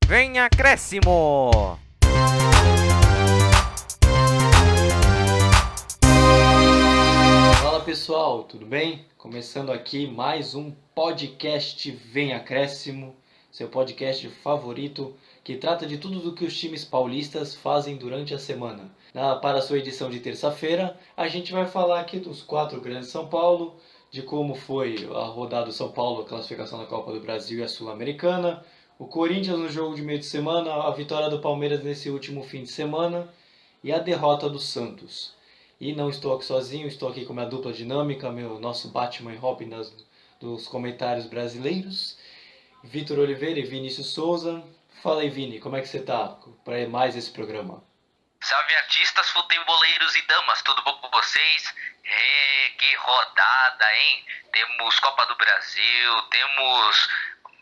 Vem acréscimo! Fala pessoal, tudo bem? Começando aqui mais um podcast Vem Acréscimo, seu podcast favorito que trata de tudo do que os times paulistas fazem durante a semana. Para a sua edição de terça-feira, a gente vai falar aqui dos 4 grandes São Paulo, de como foi a rodada do São Paulo, a classificação da Copa do Brasil e a Sul-Americana, o Corinthians no jogo de meio de semana, a vitória do Palmeiras nesse último fim de semana e a derrota do Santos. E não estou aqui sozinho, estou aqui com minha dupla dinâmica, nosso Batman e Robin dos comentários brasileiros, Vitor Oliveira e Vinícius Souza. Fala aí, Vini, como é que você tá para mais esse programa? Salve artistas, futeboleiros e damas, tudo bom com vocês? Que rodada, hein? Temos Copa do Brasil, temos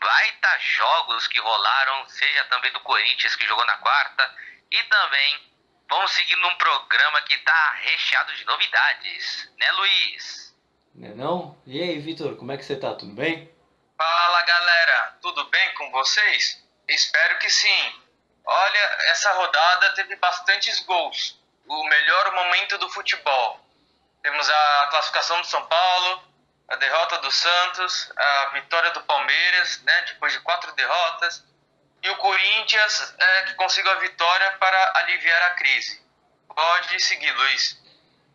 baita jogos que rolaram, seja também do Corinthians que jogou na quarta, e também vamos seguindo um programa que tá recheado de novidades, né, Luiz? Não? E aí, Vitor, como é que você tá? Tudo bem? Fala galera, tudo bem com vocês? Espero que sim. Olha, essa rodada teve bastantes gols. O melhor momento do futebol. Temos a classificação do São Paulo, a derrota do Santos, a vitória do Palmeiras, né, depois de 4 derrotas, e o Corinthians que conseguiu a vitória para aliviar a crise. Pode seguir, Luiz.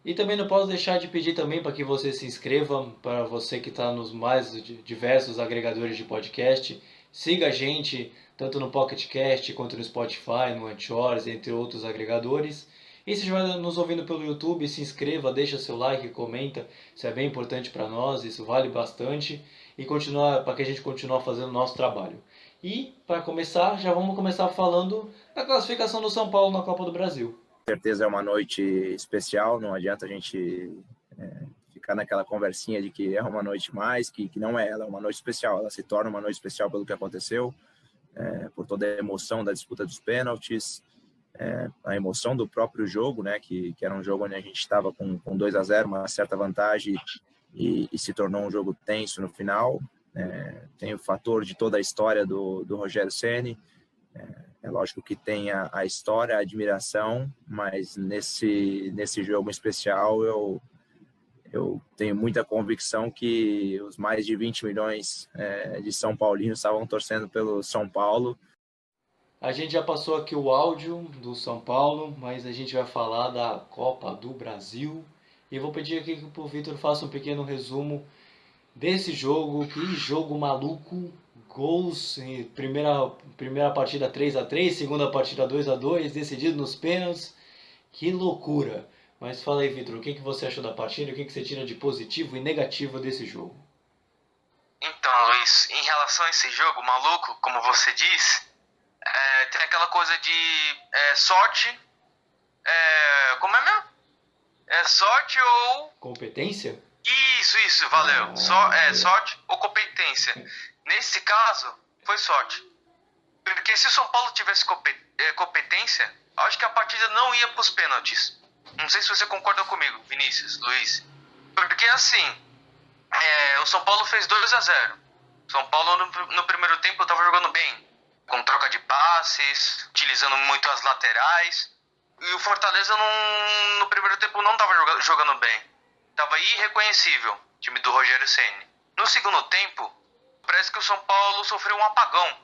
E também não posso deixar de pedir também para que você se inscreva, para você que está nos mais diversos agregadores de podcast. Siga a gente, tanto no Pocket Cast, quanto no Spotify, no Anchor, entre outros agregadores. E se estiver nos ouvindo pelo YouTube, se inscreva, deixa seu like, comenta. Isso é bem importante para nós, isso vale bastante. E para que a gente continue fazendo o nosso trabalho. E, para começar, já vamos começar falando da classificação do São Paulo na Copa do Brasil. Com certeza é uma noite especial, não adianta a gente ficar naquela conversinha de que é uma noite mais, que não é, ela é uma noite especial, ela se torna uma noite especial pelo que aconteceu, por toda a emoção da disputa dos pênaltis, a emoção do próprio jogo, né, que era um jogo onde a gente estava com 2-0, uma certa vantagem, e se tornou um jogo tenso no final. Tem o fator de toda a história do Rogério Ceni. É lógico que tem a história, a admiração, mas nesse jogo especial eu tenho muita convicção que os mais de 20 milhões de São Paulinos estavam torcendo pelo São Paulo. A gente já passou aqui o áudio do São Paulo, mas a gente vai falar da Copa do Brasil. E eu vou pedir aqui que o Vitor faça um pequeno resumo desse jogo. Que jogo maluco! Gols em primeira partida 3-3, segunda partida 2-2, decidido nos pênaltis. Que loucura! Mas fala aí, Vitor, o que você achou da partida? O que você tira de positivo e negativo desse jogo? Então, Luiz, em relação a esse jogo maluco, como você diz, tem aquela coisa de sorte. Como é mesmo? É sorte ou... Competência? Isso, valeu. Sorte ou competência. Nesse caso, foi sorte. Porque se o São Paulo tivesse competência, acho que a partida não ia para os pênaltis. Não sei se você concorda comigo, Vinícius, Luiz. Porque assim, o São Paulo fez 2-0. São Paulo no primeiro tempo estava jogando bem, com troca de passes, utilizando muito as laterais. E o Fortaleza no primeiro tempo não estava jogando bem. Estava irreconhecível, time do Rogério Ceni. No segundo tempo, parece que o São Paulo sofreu um apagão.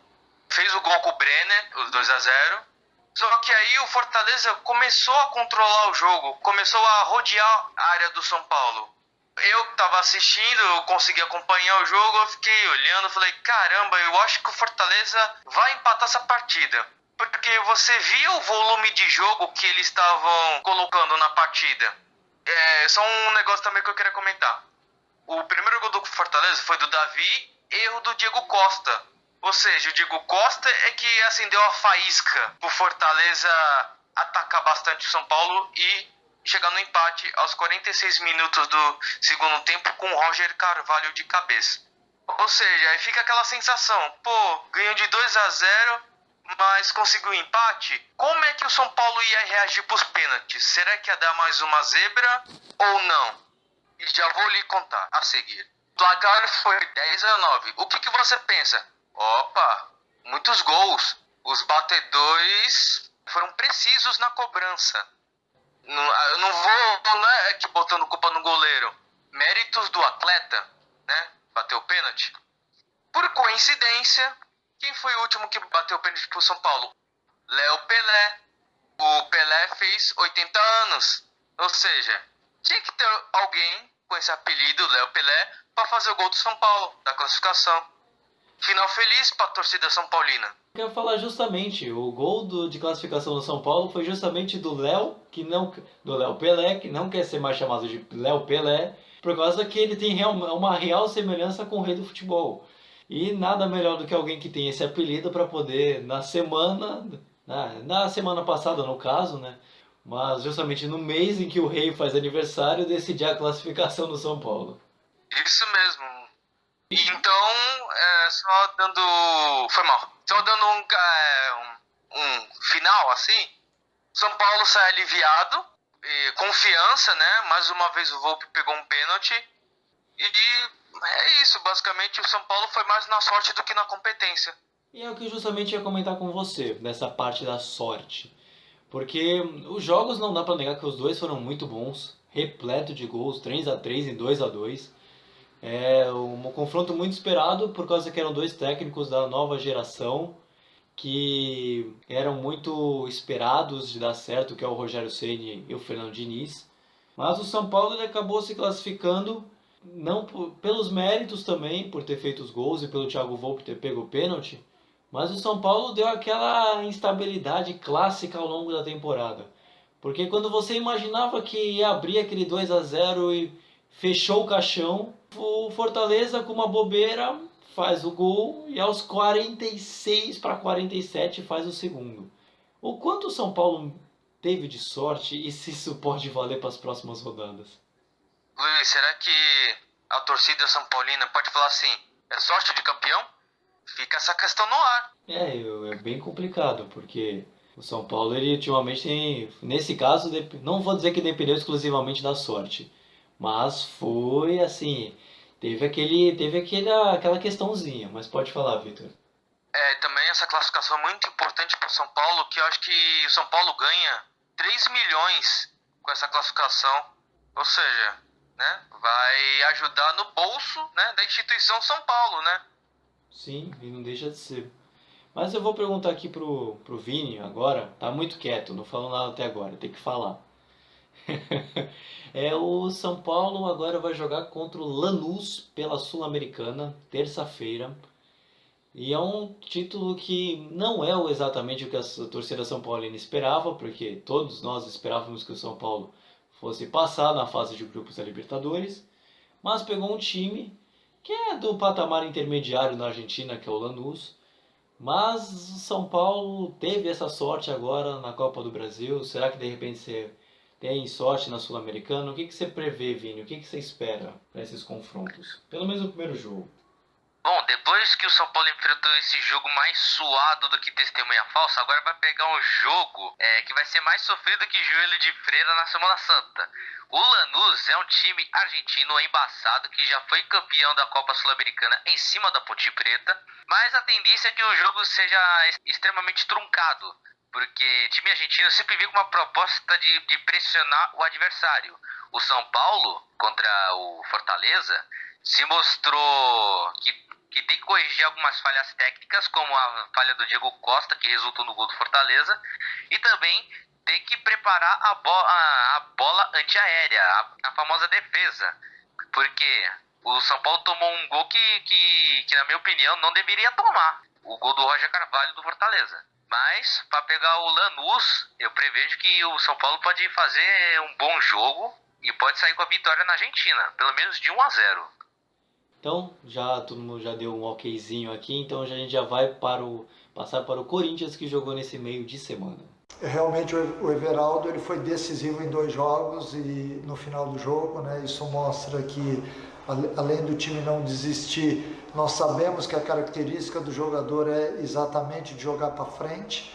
Fez o gol com o Brenner, os 2-0. Só que aí o Fortaleza começou a controlar o jogo, começou a rodear a área do São Paulo. Eu que estava assistindo, eu consegui acompanhar o jogo, eu fiquei olhando, falei, caramba, eu acho que o Fortaleza vai empatar essa partida. Porque você via o volume de jogo que eles estavam colocando na partida. Só um negócio também que eu queria comentar. O primeiro gol do Fortaleza foi do Davi, erro do Diego Costa. Ou seja, o Diego Costa é que acendeu a faísca pro Fortaleza atacar bastante o São Paulo e chegar no empate aos 46 minutos do segundo tempo com o Roger Carvalho de cabeça. Ou seja, aí fica aquela sensação, ganhou de 2-0, mas conseguiu o empate. Como é que o São Paulo ia reagir pros pênaltis? Será que ia dar mais uma zebra ou não? E já vou lhe contar a seguir. O placar foi 10-9. O que você pensa? Opa, muitos gols. Os batedores foram precisos na cobrança. Eu não é que botando culpa no goleiro. Méritos do atleta, né? Bateu o pênalti. Por coincidência, quem foi o último que bateu o pênalti pro São Paulo? Léo Pelé. O Pelé fez 80 anos. Ou seja, tinha que ter alguém com esse apelido, Léo Pelé, para fazer o gol do São Paulo, da classificação. Final feliz para a torcida São Paulina. Eu ia falar justamente, o gol de classificação do São Paulo foi justamente do Léo Pelé, que não quer ser mais chamado de Léo Pelé, por causa que ele tem uma real semelhança com o rei do futebol. E nada melhor do que alguém que tem esse apelido para poder, na semana passada no caso, né? Mas justamente no mês em que o rei faz aniversário, decidir a classificação do São Paulo. Isso mesmo. Então, só dando... Foi mal. Só dando um final, assim, São Paulo sai aliviado, confiança, né? Mais uma vez o Volpi pegou um pênalti. E é isso, basicamente o São Paulo foi mais na sorte do que na competência. E é o que eu justamente ia comentar com você, nessa parte da sorte. Porque os jogos não dá pra negar que os dois foram muito bons, repleto de gols, 3-3 e 2-2. É um confronto muito esperado por causa que eram dois técnicos da nova geração que eram muito esperados de dar certo, que é o Rogério Ceni e o Fernando Diniz. Mas o São Paulo ele acabou se classificando não pelos méritos também, por ter feito os gols e pelo Thiago Volpi ter pego o pênalti, mas o São Paulo deu aquela instabilidade clássica ao longo da temporada. Porque quando você imaginava que ia abrir aquele 2-0 e fechou o caixão, o Fortaleza com uma bobeira faz o gol e aos 46-47 faz o segundo. O quanto o São Paulo teve de sorte e se isso pode valer para as próximas rodadas? Luiz, será que a torcida São Paulina pode falar assim, é sorte de campeão? Fica essa questão no ar. É bem complicado, porque o São Paulo ele ultimamente tem, nesse caso, não vou dizer que dependeu exclusivamente da sorte, mas foi assim, teve aquela questãozinha, mas pode falar, Vitor. Também essa classificação é muito importante para o São Paulo, que eu acho que o São Paulo ganha 3 milhões com essa classificação, ou seja, né, vai ajudar no bolso, né, da instituição São Paulo, né? Sim, e não deixa de ser. Mas eu vou perguntar aqui pro Vini agora, tá muito quieto, não falou nada até agora, tem que falar. O São Paulo agora vai jogar contra o Lanús pela Sul-Americana, terça-feira. E é um título que não é exatamente o que a torcida São Paulina esperava, porque todos nós esperávamos que o São Paulo fosse passar na fase de grupos da Libertadores, mas pegou um time que é do patamar intermediário na Argentina, que é o Lanús. Mas o São Paulo teve essa sorte agora na Copa do Brasil. Será que de repente você tem sorte na Sul-Americana? O que você prevê, Vini? O que você espera para esses confrontos? Pelo menos no primeiro jogo. Bom, depois que o São Paulo enfrentou esse jogo mais suado do que testemunha falsa, agora vai pegar um jogo que vai ser mais sofrido que joelho de freira na Semana Santa. O Lanús é um time argentino embaçado que já foi campeão da Copa Sul-Americana em cima da Ponte Preta, mas a tendência é que o jogo seja extremamente truncado, porque time argentino sempre vem com uma proposta de pressionar o adversário. O São Paulo, contra o Fortaleza, se mostrou que tem que corrigir algumas falhas técnicas, como a falha do Diego Costa, que resultou no gol do Fortaleza, e também tem que preparar a bola antiaérea, a famosa defesa, porque o São Paulo tomou um gol que, na minha opinião, não deveria tomar, o gol do Roger Carvalho do Fortaleza. Mas, para pegar o Lanús, eu prevejo que o São Paulo pode fazer um bom jogo e pode sair com a vitória na Argentina, pelo menos de 1-0. Então, todo mundo já deu um okzinho aqui, então a gente já vai passar para o Corinthians, que jogou nesse meio de semana. Realmente o Everaldo ele foi decisivo em 2 jogos e no final do jogo, né, isso mostra que além do time não desistir, nós sabemos que a característica do jogador é exatamente de jogar para frente,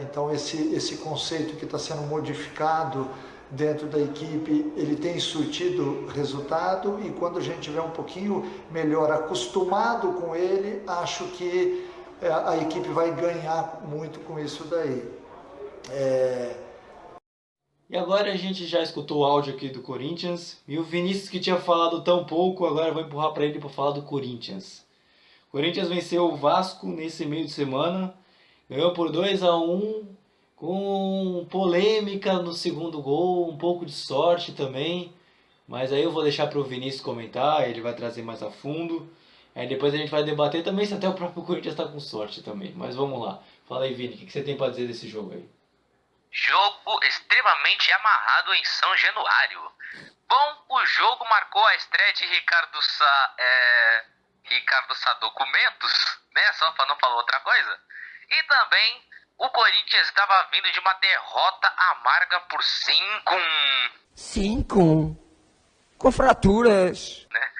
então esse conceito que está sendo modificado dentro da equipe, ele tem surtido resultado e quando a gente tiver um pouquinho melhor acostumado com ele, acho que a equipe vai ganhar muito com isso daí. E agora a gente já escutou o áudio aqui do Corinthians, e o Vinícius, que tinha falado tão pouco, agora eu vou empurrar para ele para falar do Corinthians. O Corinthians venceu o Vasco nesse meio de semana, ganhou por 2-1, com polêmica no segundo gol, um pouco de sorte também, mas aí eu vou deixar para o Vinícius comentar, ele vai trazer mais a fundo. Aí depois a gente vai debater também se até o próprio Corinthians está com sorte também. Mas vamos lá. Fala aí, Vini, o que você tem para dizer desse jogo aí? Jogo extremamente amarrado em São Januário. Bom, o jogo marcou a estreia de Ricardo Sá Documentos, né? Só para não falar outra coisa. E também o Corinthians estava vindo de uma derrota amarga por 5-1. 5 com fraturas. Né?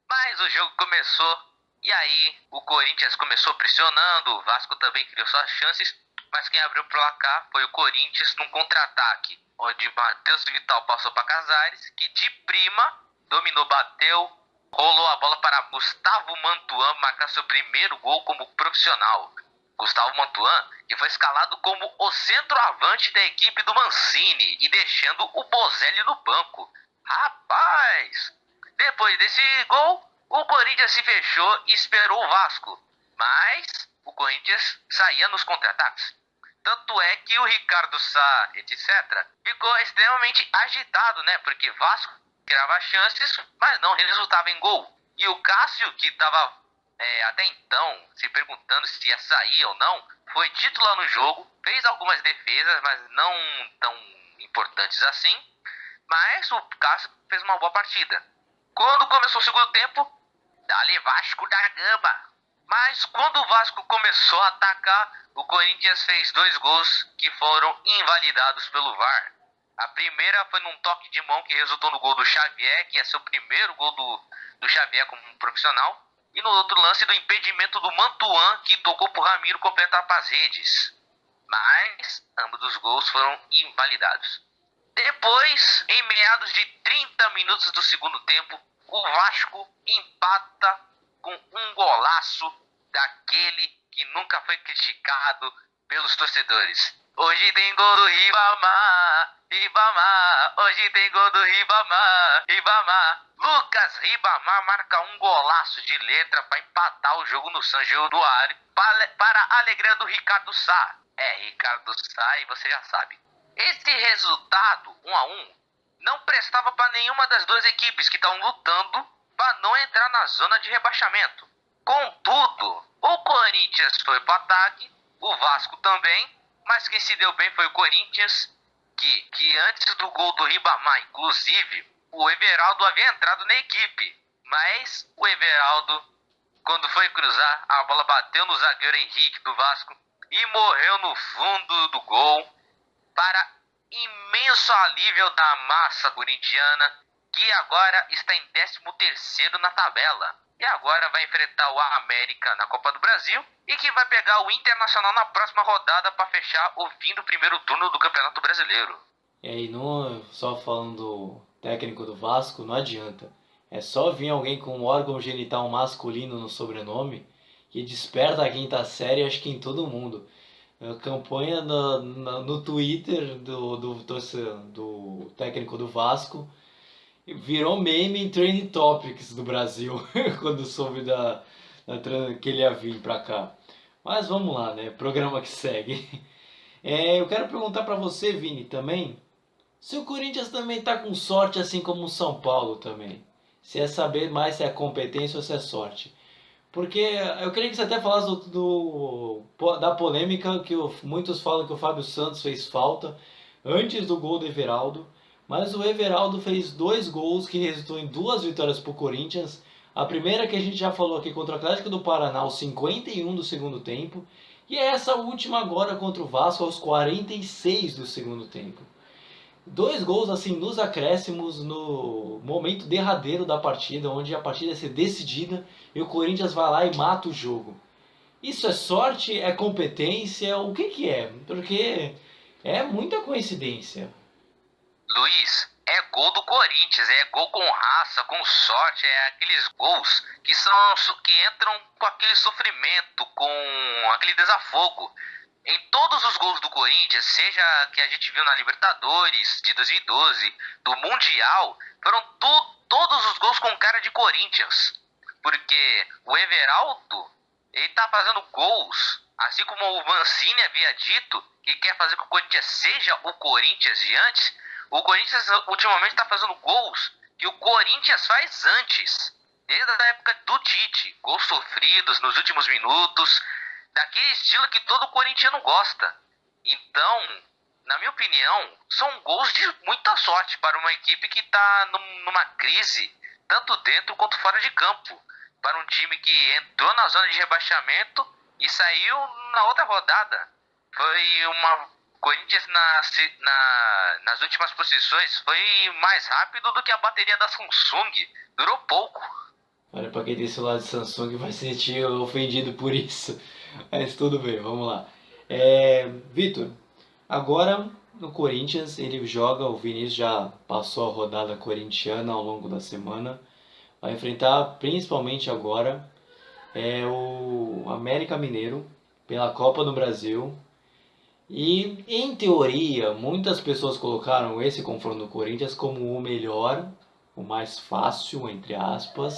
Mas o jogo começou e aí o Corinthians começou pressionando, o Vasco também criou suas chances, mas quem abriu o placar foi o Corinthians num contra-ataque, onde Matheus Vital passou para Casares, que de prima dominou, bateu, rolou a bola para Gustavo Mantuan marcar seu primeiro gol como profissional. Gustavo Mantuan, que foi escalado como o centroavante da equipe do Mancini e deixando o Bozelli no banco. Rapaz! Depois desse gol, o Corinthians se fechou e esperou o Vasco. Mas o Corinthians saía nos contra-ataques. Tanto é que o Ricardo Sá, etc., ficou extremamente agitado, né? Porque Vasco criava chances, mas não resultava em gol. E o Cássio, que estava até então se perguntando se ia sair ou não, foi titular no jogo, fez algumas defesas, mas não tão importantes assim. Mas o Cássio fez uma boa partida. Quando começou o segundo tempo, dali Vasco da Gama. Mas quando o Vasco começou a atacar, o Corinthians fez 2 gols que foram invalidados pelo VAR. A primeira foi num toque de mão que resultou no gol do Xavier, que é seu primeiro gol do Xavier como profissional. E no outro lance do impedimento do Mantuan, que tocou pro Ramiro completar para as redes. Mas ambos os gols foram invalidados. Depois, em meados de 30 minutos do segundo tempo, o Vasco empata com um golaço daquele que nunca foi criticado pelos torcedores. Hoje tem gol do Ribamar, Ribamar, hoje tem gol do Ribamar, Ribamar. Lucas Ribamar marca um golaço de letra para empatar o jogo no São Januário para a alegria do Ricardo Sá. Ricardo Sá, e você já sabe. Esse resultado, 1-1, não prestava para nenhuma das duas equipes que estão lutando para não entrar na zona de rebaixamento. Contudo, o Corinthians foi para o ataque, o Vasco também, mas quem se deu bem foi o Corinthians, que antes do gol do Ribamar, inclusive, o Everaldo havia entrado na equipe. Mas o Everaldo, quando foi cruzar, a bola bateu no zagueiro Henrique do Vasco e morreu no fundo do gol, para imenso alívio da massa corintiana, que agora está em 13º na tabela. E agora vai enfrentar o América na Copa do Brasil e que vai pegar o Internacional na próxima rodada para fechar o fim do primeiro turno do Campeonato Brasileiro. E aí, não, só falando do técnico do Vasco, não adianta. É só vir alguém com um órgão genital masculino no sobrenome que desperta a quinta série, acho que em todo mundo. A campanha no Twitter do técnico do Vasco virou meme em Trending Topics do Brasil quando soube que ele ia vir pra cá. Mas vamos lá, né? Programa que segue. Eu quero perguntar pra você, Vini, também, se o Corinthians também tá com sorte assim como o São Paulo também. Se é saber mais se é competência ou se é sorte. Porque eu queria que você até falasse da polêmica que muitos falam que o Fábio Santos fez falta antes do gol do Everaldo. Mas o Everaldo fez 2 gols que resultou em 2 vitórias para o Corinthians. A primeira que a gente já falou aqui contra o Atlético do Paraná aos 51 do segundo tempo. E essa última agora contra o Vasco aos 46 do segundo tempo. 2 gols assim nos acréscimos, no momento derradeiro da partida, onde a partida ia ser decidida e o Corinthians vai lá e mata o jogo. Isso é sorte? É competência? O que é? Porque é muita coincidência. Luiz, é gol do Corinthians, é gol com raça, com sorte, é aqueles gols que entram com aquele sofrimento, com aquele desafogo. Em todos os gols do Corinthians, seja que a gente viu na Libertadores de 2012, do Mundial, foram todos os gols com cara de Corinthians. Porque o Everaldo, ele tá fazendo gols, assim como o Mancini havia dito, que quer fazer com que o Corinthians seja o Corinthians de antes. O Corinthians ultimamente está fazendo gols que o Corinthians faz antes, desde a época do Tite, gols sofridos nos últimos minutos, daquele estilo que todo corintiano gosta. Então, na minha opinião, são gols de muita sorte para uma equipe que está numa crise, tanto dentro quanto fora de campo. Para um time que entrou na zona de rebaixamento e saiu na outra rodada. Foi uma Corinthians nas últimas posições foi mais rápido do que a bateria da Samsung. Durou pouco. Olha, pra quem tem celular de Samsung vai se sentir ofendido por isso. Mas tudo bem, vamos lá. Vitor, agora no Corinthians ele joga, o Vinícius já passou a rodada corintiana ao longo da semana. Vai enfrentar principalmente agora o América Mineiro pela Copa do Brasil. E, em teoria, muitas pessoas colocaram esse confronto do Corinthians como o melhor, o mais fácil, entre aspas,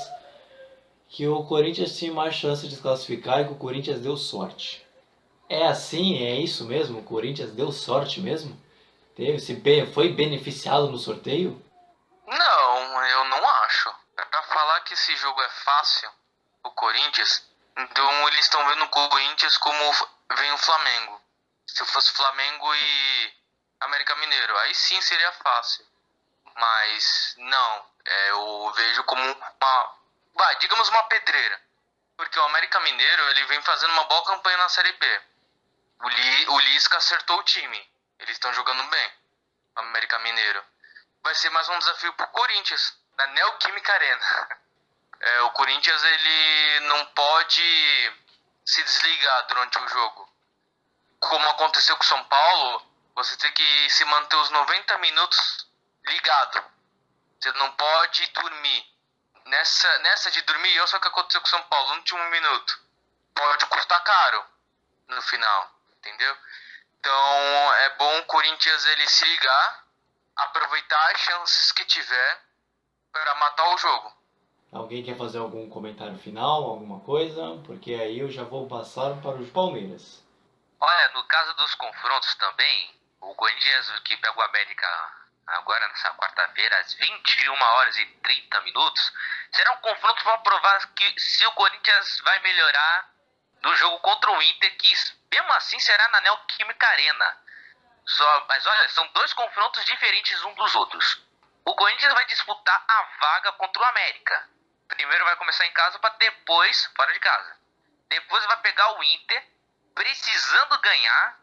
que o Corinthians tinha mais chance de se classificar e que o Corinthians deu sorte. É assim? É isso mesmo? O Corinthians deu sorte mesmo? Foi beneficiado no sorteio? Não, eu não acho. Pra falar que esse jogo é fácil, o Corinthians, então eles estão vendo o Corinthians como vem o Flamengo. Se fosse Flamengo e América Mineiro, aí sim seria fácil. Mas não, eu vejo como digamos uma pedreira. Porque o América Mineiro, ele vem fazendo uma boa campanha na Série B. O Lisca acertou o time. Eles estão jogando bem, o América Mineiro. Vai ser mais um desafio pro Corinthians, na Neoquímica Arena. O Corinthians, ele não pode se desligar durante o jogo. Como aconteceu com o São Paulo, você tem que se manter os 90 minutos ligado. Você não pode dormir. Nessa de dormir, olha só o que aconteceu com o São Paulo no último minuto. Pode custar caro no final, entendeu? Então é bom o Corinthians ele se ligar, aproveitar as chances que tiver para matar o jogo. Alguém quer fazer algum comentário final, alguma coisa? Porque aí eu já vou passar para os Palmeiras. Olha, no caso dos confrontos também, o Corinthians que pega o América agora nessa quarta-feira, às 21h30, será um confronto para provar que se o Corinthians vai melhorar no jogo contra o Inter, que mesmo assim será na Neoquímica Arena. Mas olha, são dois confrontos diferentes um dos outros. O Corinthians vai disputar a vaga contra o América. Primeiro vai começar em casa para depois fora de casa. Depois vai pegar o Inter, precisando ganhar.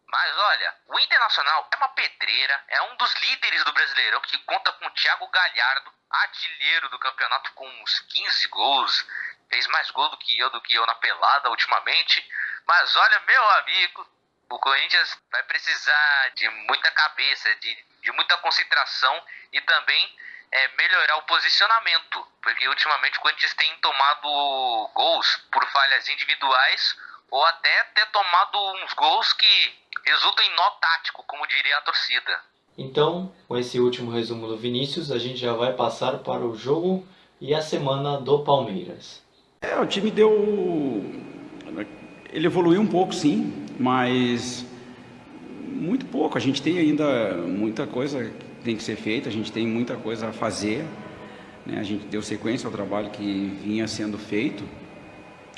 Mas olha, o Internacional é uma pedreira, é um dos líderes do Brasileirão, que conta com o Thiago Galhardo, artilheiro do campeonato com uns 15 gols. Fez mais gol do que eu na pelada ultimamente. Mas olha, meu amigo, o Corinthians vai precisar de muita cabeça, de muita concentração e também melhorar o posicionamento. Porque ultimamente o Corinthians tem tomado gols por falhas individuais ou até ter tomado uns gols que resultam em nó tático, como diria a torcida. Então, com esse último resumo do Vinícius, a gente já vai passar para o jogo e a semana do Palmeiras. O time ele evoluiu um pouco, sim, mas muito pouco. A gente tem ainda muita coisa que tem que ser feita, a gente tem muita coisa a fazer, né? A gente deu sequência ao trabalho que vinha sendo feito,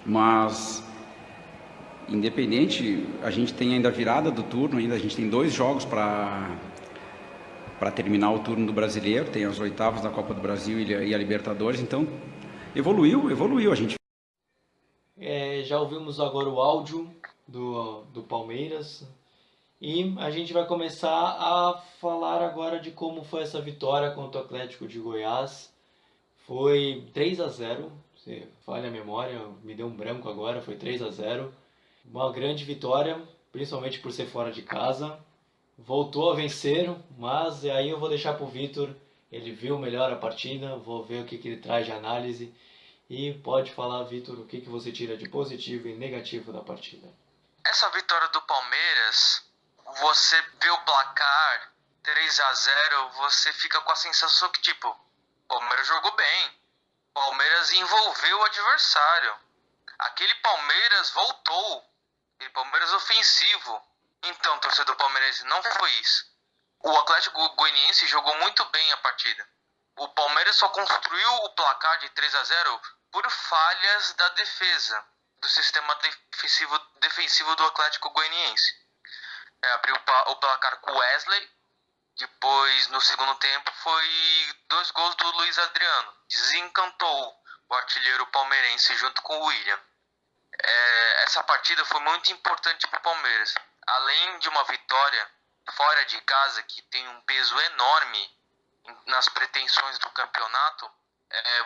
mas independente, a gente tem ainda a virada do turno, a gente tem 2 jogos para terminar o turno do Brasileiro, tem as oitavas da Copa do Brasil e a Libertadores, então evoluiu a gente. Já ouvimos agora o áudio do Palmeiras e a gente vai começar a falar agora de como foi essa vitória contra o Atlético de Goiás. Foi 3-0, se falha a memória, me deu um branco agora, foi 3-0. Uma grande vitória, principalmente por ser fora de casa. voltou a vencer, mas aí eu vou deixar pro Vitor. Ele viu melhor a partida, vou ver o que ele traz de análise. E pode falar, Vitor, o que você tira de positivo e negativo da partida. Essa vitória do Palmeiras, você vê o placar 3-0, você fica com a sensação que, tipo, o Palmeiras jogou bem. O Palmeiras envolveu o adversário. Aquele Palmeiras voltou. Aquele Palmeiras ofensivo. Então, torcedor palmeirense, não foi isso. O Atlético Goianiense jogou muito bem a partida. O Palmeiras só construiu o placar de 3-0 por falhas da defesa, do sistema defensivo do Atlético Goianiense. Abriu o placar com o Wesley, depois no segundo tempo foi 2 gols do Luiz Adriano. Desencantou o artilheiro palmeirense junto com o William. Essa partida foi muito importante para o Palmeiras. Além de uma vitória fora de casa, que tem um peso enorme nas pretensões do campeonato,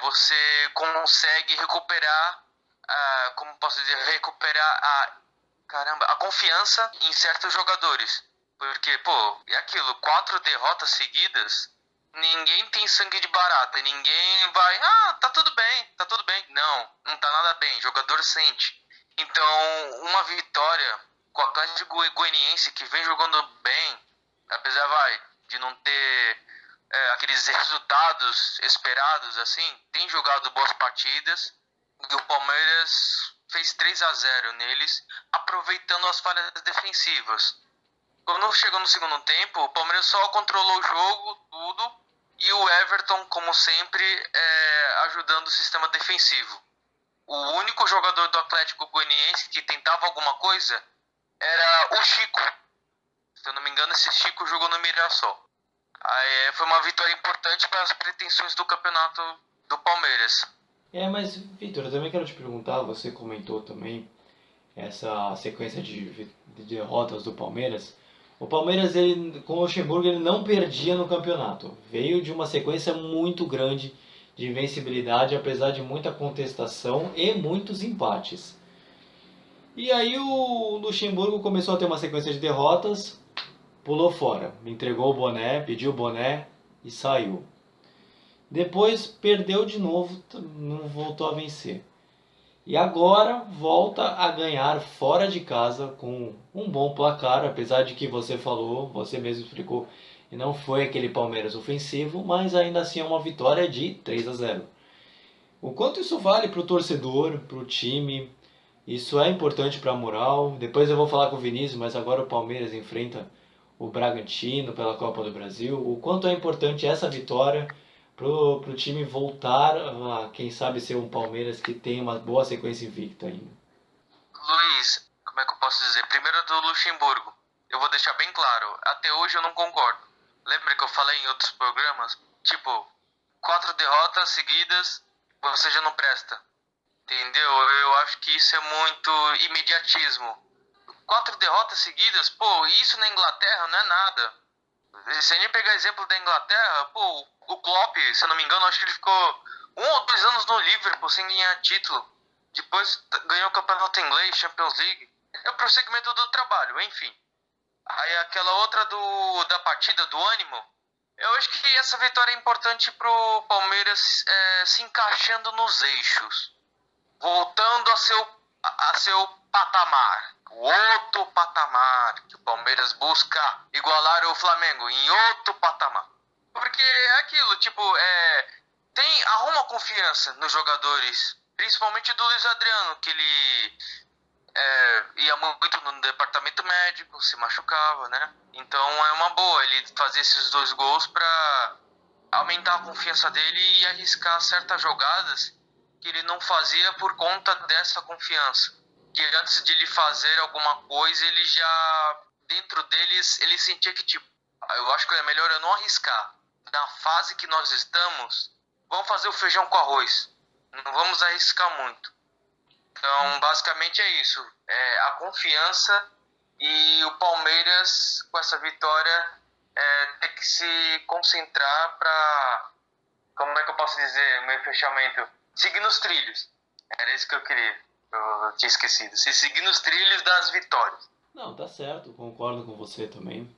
você consegue recuperar, a confiança em certos jogadores. Porque, é aquilo, 4 derrotas seguidas, ninguém tem sangue de barata, ninguém vai, tá tudo bem. Não tá nada bem, o jogador sente. Então, uma vitória com o Atlético Goianiense, que vem jogando bem, apesar de não ter aqueles resultados esperados, assim, tem jogado boas partidas, e o Palmeiras fez 3-0 neles, aproveitando as falhas defensivas. Quando chegou no segundo tempo, o Palmeiras só controlou o jogo, tudo, e o Everton, como sempre, ajudando o sistema defensivo. O único jogador do Atlético Goianiense que tentava alguma coisa era o Chico. Se eu não me engano, esse Chico jogou no Mirassol. Foi uma vitória importante para as pretensões do campeonato do Palmeiras. Mas, Vitor, eu também quero te perguntar, você comentou também essa sequência de derrotas do Palmeiras. O Palmeiras, com o Luxemburgo, ele não perdia no campeonato. Veio de uma sequência muito grande de invencibilidade, apesar de muita contestação e muitos empates. E aí o Luxemburgo começou a ter uma sequência de derrotas, pulou fora, entregou o boné, pediu o boné e saiu. Depois perdeu de novo, não voltou a vencer. E agora volta a ganhar fora de casa com um bom placar, apesar de que você mesmo explicou, e não foi aquele Palmeiras ofensivo, mas ainda assim é uma vitória de 3-0. O quanto isso vale para o torcedor, para o time, isso é importante para a moral. Depois eu vou falar com o Vinícius, mas agora o Palmeiras enfrenta o Bragantino pela Copa do Brasil. O quanto é importante essa vitória pro time voltar a, quem sabe, ser um Palmeiras que tem uma boa sequência invicta ainda. Luiz, como é que eu posso dizer? Primeiro do Luxemburgo, eu vou deixar bem claro, até hoje eu não concordo. Lembra que eu falei em outros programas? 4 derrotas seguidas, você já não presta. Entendeu? Eu acho que isso é muito imediatismo. 4 derrotas seguidas, isso na Inglaterra não é nada. Se a gente pegar exemplo da Inglaterra, o Klopp, se eu não me engano, acho que ele ficou 1 ou 2 anos no Liverpool sem ganhar título. Depois ganhou o Campeonato Inglês, Champions League. É o prosseguimento do trabalho, enfim. Aí aquela outra da partida, do ânimo, eu acho que essa vitória é importante pro Palmeiras se encaixando nos eixos. Voltando a seu patamar. O outro patamar que o Palmeiras busca igualar o Flamengo em outro patamar. Porque é aquilo, arruma confiança nos jogadores, principalmente do Luiz Adriano, que ele ia muito no departamento médico, se machucava, né? Então é uma boa ele fazer esses 2 gols para aumentar a confiança dele e arriscar certas jogadas que ele não fazia por conta dessa confiança. Que antes de ele fazer alguma coisa, ele já, dentro deles, ele sentia que, eu acho que é melhor eu não arriscar. Na fase que nós estamos, vamos fazer o feijão com arroz. Não vamos arriscar muito. Então, basicamente é isso. A confiança, e o Palmeiras, com essa vitória, tem que se concentrar para, como é que eu posso dizer, meu fechamento? Seguir nos trilhos. Era isso que eu queria. Eu tinha esquecido. Se seguir nos trilhos das vitórias. Não, tá certo. Concordo com você também.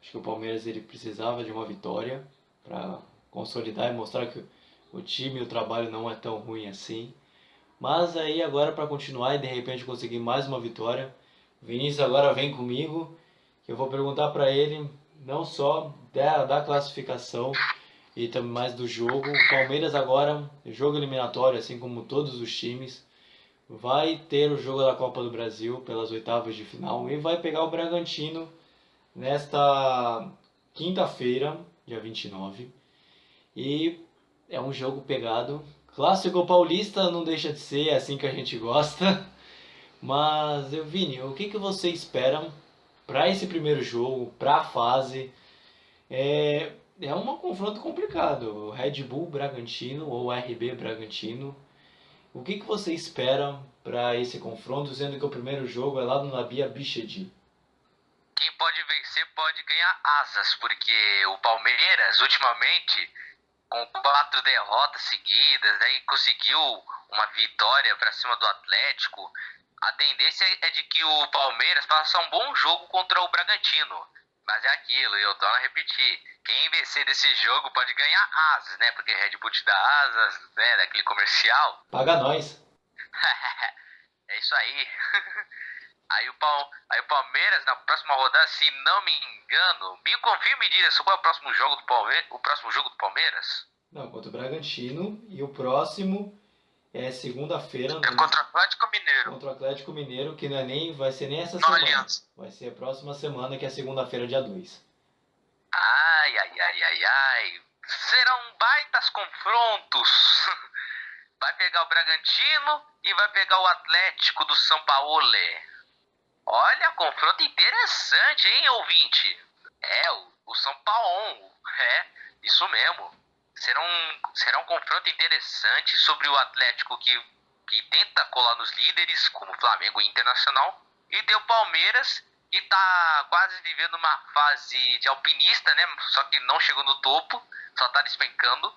Acho que o Palmeiras ele precisava de uma vitória para consolidar e mostrar que o time e o trabalho não é tão ruim assim. Mas aí agora para continuar e de repente conseguir mais uma vitória, o Vinícius agora vem comigo, que eu vou perguntar para ele não só da classificação e também mais do jogo. O Palmeiras agora, jogo eliminatório, assim como todos os times, vai ter o jogo da Copa do Brasil pelas oitavas de final e vai pegar o Bragantino nesta quinta-feira, dia 29. E é um jogo pegado. Clássico paulista não deixa de ser, é assim que a gente gosta. Mas, Vini, o que você espera para esse primeiro jogo, para a fase? É um confronto complicado. Red Bull Bragantino ou RB Bragantino. O que você espera para esse confronto, sendo que o primeiro jogo é lá no Nabia Bichedi? Quem pode vencer pode ganhar asas, porque o Palmeiras, ultimamente, com 4 derrotas seguidas, aí conseguiu uma vitória para cima do Atlético. A tendência é de que o Palmeiras faça um bom jogo contra o Bragantino. Mas é aquilo, eu torno a repetir. Quem vencer desse jogo pode ganhar asas, né? Porque Red Bull te dá asas, né? Daquele comercial. Paga nós. É isso aí. Aí o Palmeiras, na próxima rodada, se não me engano, me confirme e diga qual é o próximo jogo do Palmeiras? Não, contra o Bragantino. E o próximo é segunda-feira. É contra o Atlético Mineiro. Contra o Atlético Mineiro, que vai ser nem essa No semana. Allianz. Vai ser a próxima semana, que é segunda-feira, dia 2. Ai. Serão baitas confrontos. Vai pegar o Bragantino e vai pegar o Atlético do São Paulo. Olha, confronto interessante, hein, ouvinte? O São Paulo. Isso mesmo. Será um confronto interessante sobre o Atlético que tenta colar nos líderes, como Flamengo e Internacional. E tem o Palmeiras, que tá quase vivendo uma fase de alpinista, né? Só que não chegou no topo, só tá despencando.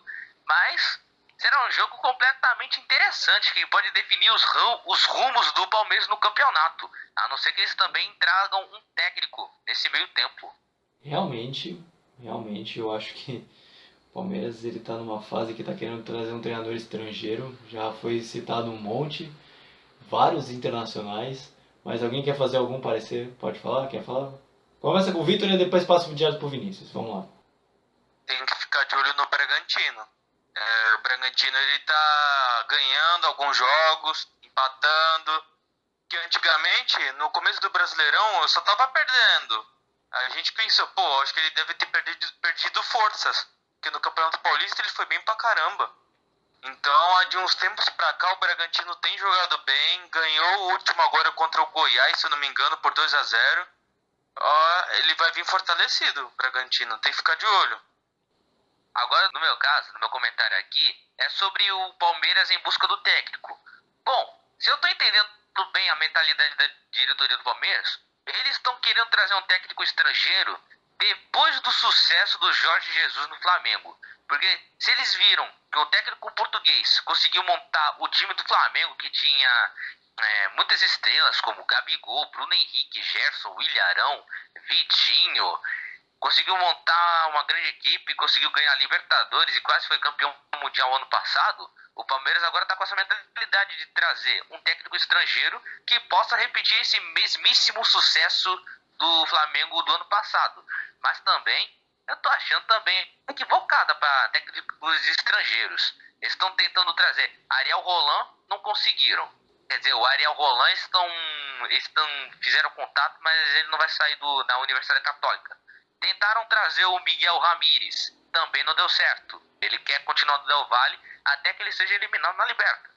Mas será um jogo completamente interessante, que pode definir os rumos do Palmeiras no campeonato. A não ser que eles também tragam um técnico nesse meio tempo. Realmente, eu acho que o Palmeiras ele tá numa fase que tá querendo trazer um treinador estrangeiro. Já foi citado um monte, vários internacionais. Mas alguém quer fazer algum parecer? Pode falar? Quer falar? Começa com o Vitor e depois passa o direto pro Vinícius. Vamos lá. Tem que ficar de olho no Bragantino. O Bragantino ele tá ganhando alguns jogos, empatando. Que antigamente, no começo do Brasileirão, eu só tava perdendo. A gente pensou, acho que ele deve ter perdido forças. Porque no Campeonato Paulista ele foi bem pra caramba. Então, de uns tempos pra cá, o Bragantino tem jogado bem. Ganhou o último agora contra o Goiás, se eu não me engano, por 2-0. Ele vai vir fortalecido, o Bragantino. Tem que ficar de olho. Agora, no meu caso, no meu comentário aqui, é sobre o Palmeiras em busca do técnico. Bom, se eu tô entendendo bem a mentalidade da diretoria do Palmeiras, eles estão querendo trazer um técnico estrangeiro depois do sucesso do Jorge Jesus no Flamengo. Porque se eles viram que o técnico português conseguiu montar o time do Flamengo, que tinha muitas estrelas como Gabigol, Bruno Henrique, Gerson, Willian Arão, Vitinho, conseguiu montar uma grande equipe, conseguiu ganhar Libertadores e quase foi campeão mundial ano passado, o Palmeiras agora está com essa mentalidade de trazer um técnico estrangeiro que possa repetir esse mesmíssimo sucesso do Flamengo do ano passado. Mas também, eu tô achando também equivocada para técnicos estrangeiros. Eles estão tentando trazer Ariel Roland, não conseguiram. Quer dizer, o Ariel Roland fizeram contato, mas ele não vai sair da Universidade Católica. Tentaram trazer o Miguel Ramírez, também não deu certo. Ele quer continuar no Del Valle até que ele seja eliminado na Liberta.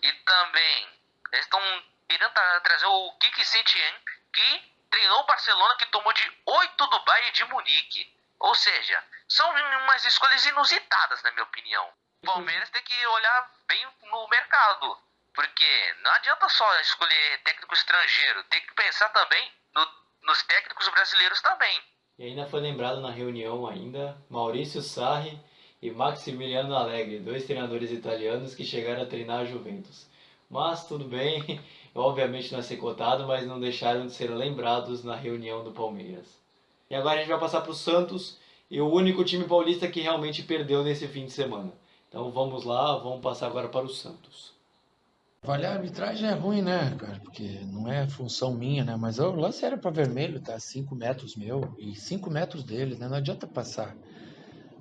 E também, eles estão querendo trazer o Kiki Setien, que treinou o Barcelona, que tomou de 8 do Bayern de Munique. Ou seja, são umas escolhas inusitadas, na minha opinião. O Palmeiras tem que olhar bem no mercado, porque não adianta só escolher técnico estrangeiro, tem que pensar também nos técnicos brasileiros também. E ainda foi lembrado na reunião Maurício Sarri e Maximiliano Allegri, 2 treinadores italianos que chegaram a treinar a Juventus. Mas tudo bem, obviamente não é ser cotado, mas não deixaram de ser lembrados na reunião do Palmeiras. E agora a gente vai passar para o Santos, e o único time paulista que realmente perdeu nesse fim de semana. Então vamos lá, vamos passar agora para o Santos. Olha, a arbitragem é ruim, né, cara? Porque não é função minha, né? Mas o lance era para vermelho, tá? 5 metros meu e 5 metros dele, né? Não adianta passar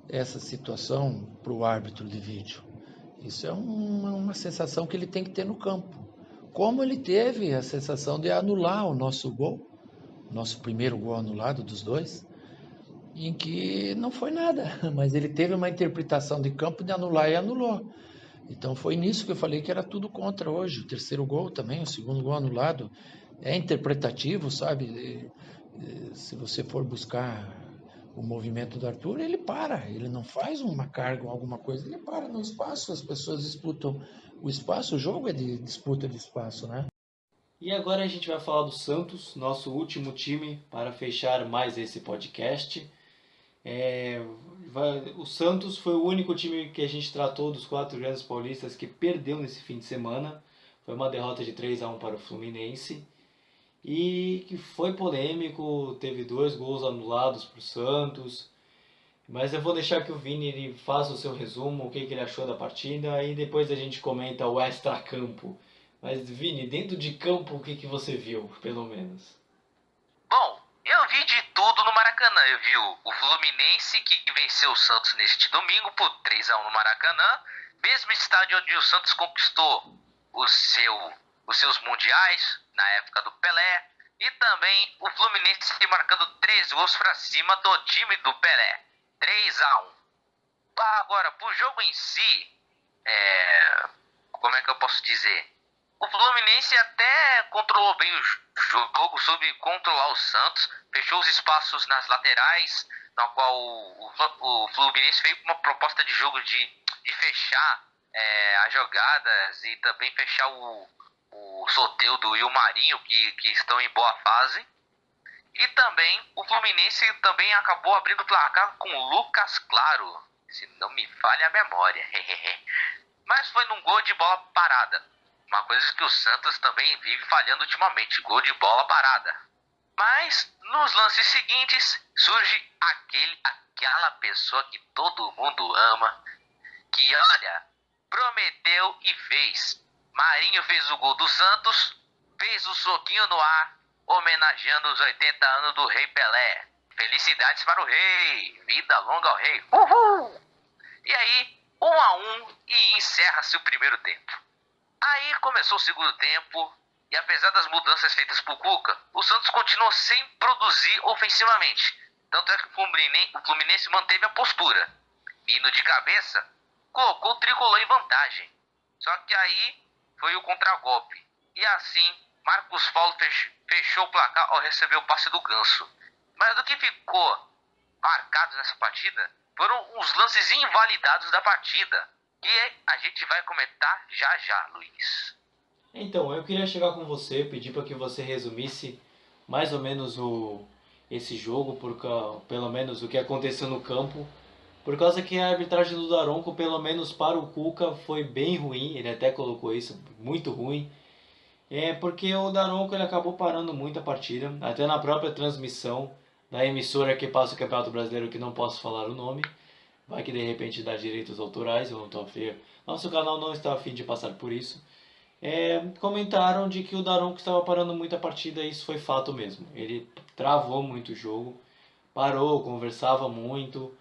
essa situação para o árbitro de vídeo. Isso é uma sensação que ele tem que ter no campo. Como ele teve a sensação de anular o nosso gol, nosso primeiro gol anulado dos dois, em que não foi nada, mas ele teve uma interpretação de campo de anular e anulou. Então foi nisso que eu falei que era tudo contra hoje. O terceiro gol também, o segundo gol anulado, é interpretativo, sabe? Se você for buscar o movimento do Arthur, ele para, ele não faz uma carga ou alguma coisa, ele para no espaço, as pessoas disputam o espaço, o jogo é de disputa de espaço, né? E agora a gente vai falar do Santos, nosso último time, para fechar mais esse podcast. O Santos foi o único time que a gente tratou dos 4 grandes paulistas que perdeu nesse fim de semana. Foi uma derrota de 3-1 para o Fluminense. E que foi polêmico, teve 2 gols anulados para o Santos. Mas eu vou deixar que o Vini ele faça o seu resumo, o que ele achou da partida, e depois a gente comenta o extra-campo. Mas Vini, dentro de campo, o que você viu, pelo menos? Bom, eu vi de tudo no Maracanã. Eu vi o Fluminense que venceu o Santos neste domingo por 3-1 no Maracanã. Mesmo estádio onde o Santos conquistou os seus mundiais, na época do Pelé. E também o Fluminense marcando 3 gols para cima do time do Pelé. 3-1. Agora, pro jogo em si, como é que eu posso dizer? O Fluminense até controlou bem o jogo, soube controlar o Santos, fechou os espaços nas laterais, na qual o Fluminense veio com uma proposta de jogo de fechar as jogadas e também fechar o Soteldo e o Marinho, que estão em boa fase. E também o Fluminense também acabou abrindo o placar com o Lucas Claro, se não me falha a memória. Mas foi num gol de bola parada. Uma coisa que o Santos também vive falhando ultimamente, gol de bola parada. Mas nos lances seguintes surge aquela pessoa que todo mundo ama, que olha, prometeu e fez. Marinho fez o gol do Santos, fez o soquinho no ar, homenageando os 80 anos do Rei Pelé. Felicidades para o Rei, vida longa ao Rei. Uhul! E aí, 1-1 e encerra-se o primeiro tempo. Aí começou o segundo tempo e apesar das mudanças feitas por Cuca, o Santos continuou sem produzir ofensivamente. Tanto é que o Fluminense manteve a postura. Indo de cabeça, colocou o tricolor em vantagem. Só que aí foi o contragolpe. E assim, Marcos Paulo fechou o placar ao receber o passe do Ganso. Mas do que ficou marcado nessa partida foram os lances invalidados da partida. E a gente vai comentar já já, Luiz. Então, eu queria chegar com você, pedir para que você resumisse mais ou menos esse jogo, pelo menos o que aconteceu no campo, por causa que a arbitragem do Daronco, pelo menos para o Cuca, foi bem ruim, ele até colocou isso, muito ruim. Porque o Daronco ele acabou parando muito a partida, até na própria transmissão da emissora que passa o Campeonato Brasileiro, que não posso falar o nome. Vai que de repente dá direitos autorais, eu não tô afim. Nosso canal não está afim de passar por isso. Comentaram de que o Daronco estava parando muito a partida e isso foi fato mesmo. Ele travou muito o jogo, parou, conversava muito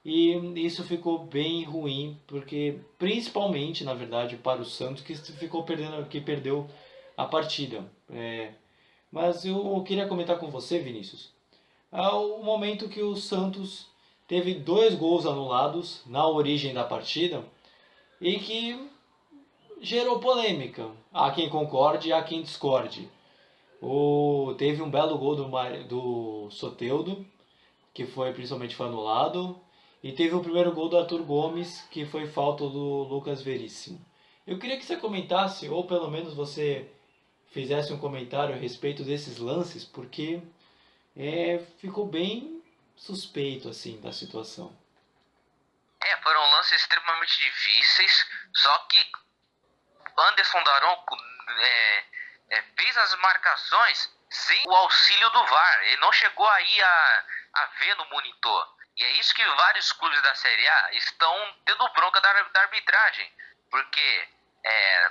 e isso ficou bem ruim, porque principalmente, na verdade, para o Santos que perdeu a partida. Mas eu queria comentar com você, Vinícius, ao momento que o Santos teve 2 gols anulados na origem da partida e que gerou polêmica. Há quem concorde e há quem discorde. Teve um belo gol do Soteldo, que principalmente foi anulado, e teve o primeiro gol do Arthur Gomes, que foi falta do Lucas Veríssimo. Eu queria que você comentasse, ou pelo menos você fizesse um comentário a respeito desses lances, porque ficou bem suspeito assim da situação. Foram lances extremamente difíceis, só que Anderson Daronco fez as marcações sem o auxílio do VAR. Ele não chegou aí a ver no monitor. E é isso que vários clubes da Série A estão tendo bronca da arbitragem. Porque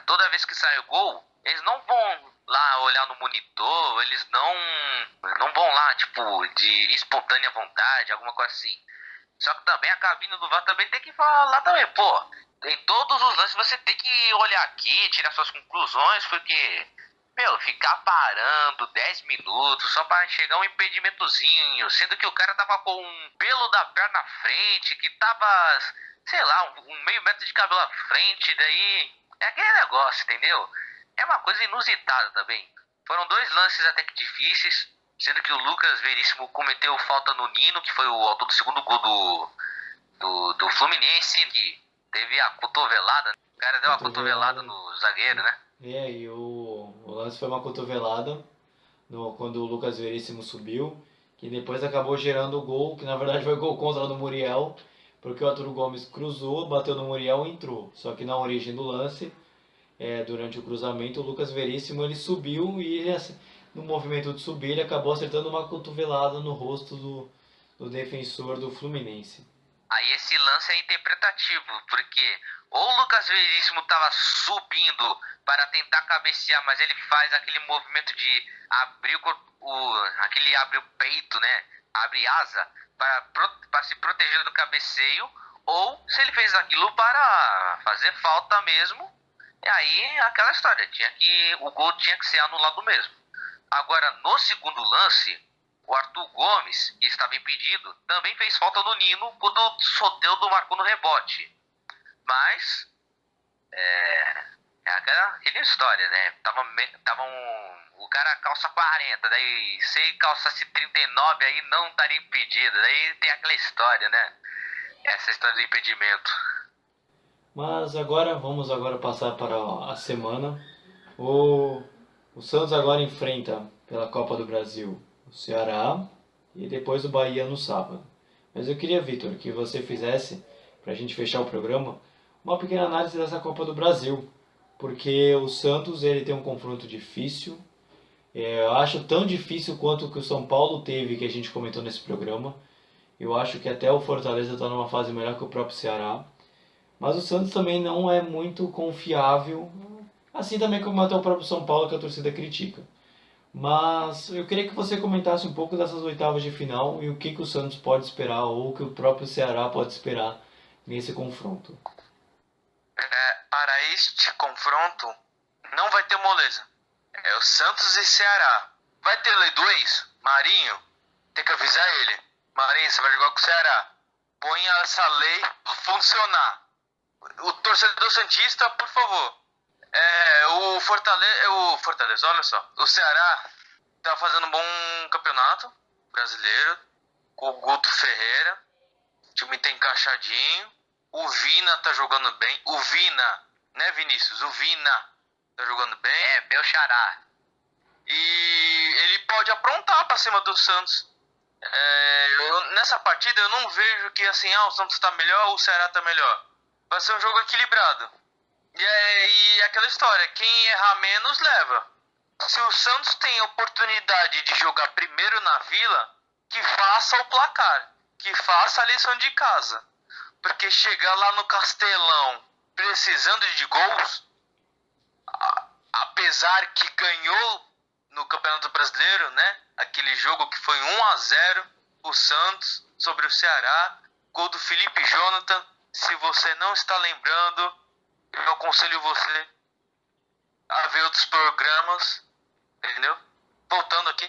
toda vez que sai o gol, eles não vão lá olhar no monitor, eles não vão lá, tipo, de espontânea vontade, alguma coisa assim. Só que também a cabine do VAR também tem que falar também, pô, em todos os lances você tem que olhar aqui, tirar suas conclusões, porque, meu, ficar parando 10 minutos só para chegar um impedimentozinho, sendo que o cara tava com um pelo da perna na frente, que tava, sei lá, um meio metro de cabelo à frente, daí é aquele negócio, entendeu? É uma coisa inusitada também. Foram 2 lances até que difíceis, sendo que o Lucas Veríssimo cometeu falta no Nino, que foi o autor do segundo gol do Fluminense, que teve a cotovelada. O cara deu uma cotovelada no zagueiro, né? E o lance foi uma cotovelada quando o Lucas Veríssimo subiu, que depois acabou gerando o gol, que na verdade foi gol contra do Muriel, porque o Arthur Gomes cruzou, bateu no Muriel e entrou. Só que na origem do lance, durante o cruzamento, o Lucas Veríssimo ele subiu e no movimento de subir ele acabou acertando uma cotovelada no rosto do defensor do Fluminense. Aí esse lance é interpretativo, porque ou o Lucas Veríssimo estava subindo para tentar cabecear, mas ele faz aquele movimento de abrir abre o peito, né? Abre asa para se proteger do cabeceio, ou se ele fez aquilo para fazer falta mesmo. E aí aquela história, o gol tinha que ser anulado mesmo. Agora, no segundo lance, o Arthur Gomes, que estava impedido, também fez falta no Nino quando o Soteldo marcou no rebote. Mas, aquela história, né? O cara calça 40, daí se ele calçasse 39, aí não estaria impedido. Daí tem aquela história, né? Essa história do impedimento. Mas vamos passar para a semana. O Santos agora enfrenta pela Copa do Brasil o Ceará e depois o Bahia no sábado. Mas eu queria, Vitor, que você fizesse, para a gente fechar o programa, uma pequena análise dessa Copa do Brasil. Porque o Santos ele tem um confronto difícil. Eu acho tão difícil quanto o que o São Paulo teve, que a gente comentou nesse programa. Eu acho que até o Fortaleza está numa fase melhor que o próprio Ceará. Mas o Santos também não é muito confiável, assim também como até o próprio São Paulo, que a torcida critica. Mas eu queria que você comentasse um pouco dessas oitavas de final e o que o Santos pode esperar, ou o que o próprio Ceará pode esperar nesse confronto. Para este confronto, não vai ter moleza. É o Santos e Ceará. Vai ter lei do ex? Marinho, tem que avisar ele. Marinho, você vai jogar com o Ceará. Põe essa lei pra funcionar. O torcedor santista, por favor. O Fortaleza, olha só. O Ceará tá fazendo um bom campeonato brasileiro. Com o Guto Ferreira. O time tá encaixadinho. O Vina tá jogando bem. O Vina, né, Vinícius? O Vina tá jogando bem. Meu xará. E ele pode aprontar pra cima do Santos. Nessa partida eu não vejo que assim, o Santos tá melhor ou o Ceará tá melhor. Vai ser um jogo equilibrado. E aquela história, quem errar menos leva. Se o Santos tem a oportunidade de jogar primeiro na Vila, que faça o placar, que faça a lição de casa. Porque chegar lá no Castelão precisando de gols, apesar que ganhou no Campeonato Brasileiro, né? Aquele jogo que foi 1-0, o Santos sobre o Ceará, gol do Felipe Jonathan. Se você não está lembrando, eu aconselho você a ver outros programas, entendeu? Voltando aqui,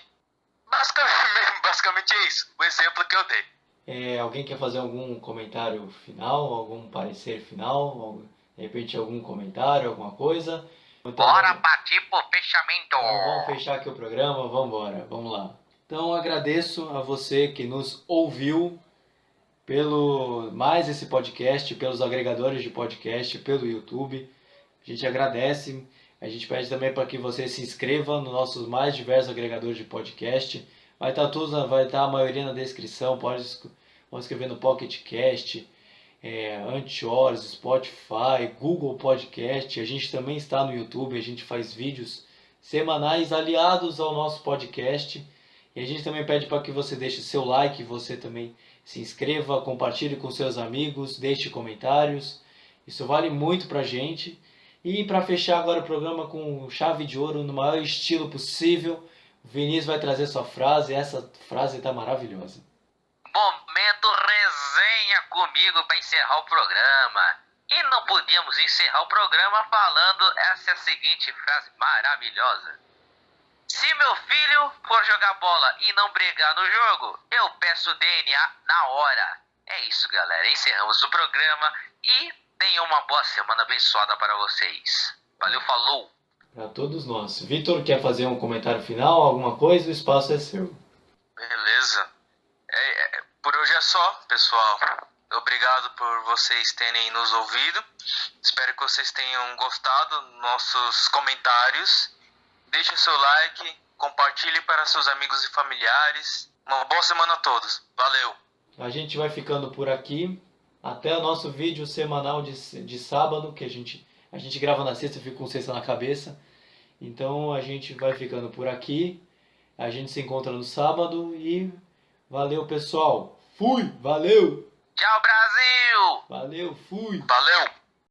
basicamente é isso, o exemplo que eu dei. Alguém quer fazer algum comentário final, algum parecer final, de repente algum comentário, alguma coisa? Então, Bora partir pro fechamento! Então, vamos fechar aqui o programa, vamos lá. Então agradeço a você que nos ouviu pelo mais esse podcast, pelos agregadores de podcast, pelo YouTube. A gente agradece. A gente pede também para que você se inscreva nos nossos mais diversos agregadores de podcast. Vai estar a maioria na descrição. Pode escrever no Pocket Cast, Anchor, Spotify, Google Podcast. A gente também está no YouTube. A gente faz vídeos semanais aliados ao nosso podcast. E a gente também pede para que você deixe seu like, você também se inscreva, compartilhe com seus amigos, deixe comentários. Isso vale muito pra gente. E para fechar agora o programa com chave de ouro no maior estilo possível, o Vinícius vai trazer sua frase. Essa frase tá maravilhosa. Momento resenha comigo para encerrar o programa. E não podíamos encerrar o programa falando essa seguinte frase maravilhosa. Se meu filho for jogar bola e não brigar no jogo, eu peço DNA na hora. É isso, galera. Encerramos o programa e tenham uma boa semana abençoada para vocês. Valeu, falou! Para todos nós. Vitor, quer fazer um comentário final, alguma coisa? O espaço é seu. Beleza. Por hoje é só, pessoal. Obrigado por vocês terem nos ouvido. Espero que vocês tenham gostado dos nossos comentários. Deixe seu like, compartilhe para seus amigos e familiares. Uma boa semana a todos. Valeu! A gente vai ficando por aqui. Até o nosso vídeo semanal de sábado, que a gente grava na sexta e fica com sexta na cabeça. Então a gente vai ficando por aqui. A gente se encontra no sábado e valeu, pessoal. Fui, valeu. Tchau, Brasil! Valeu, fui. Valeu!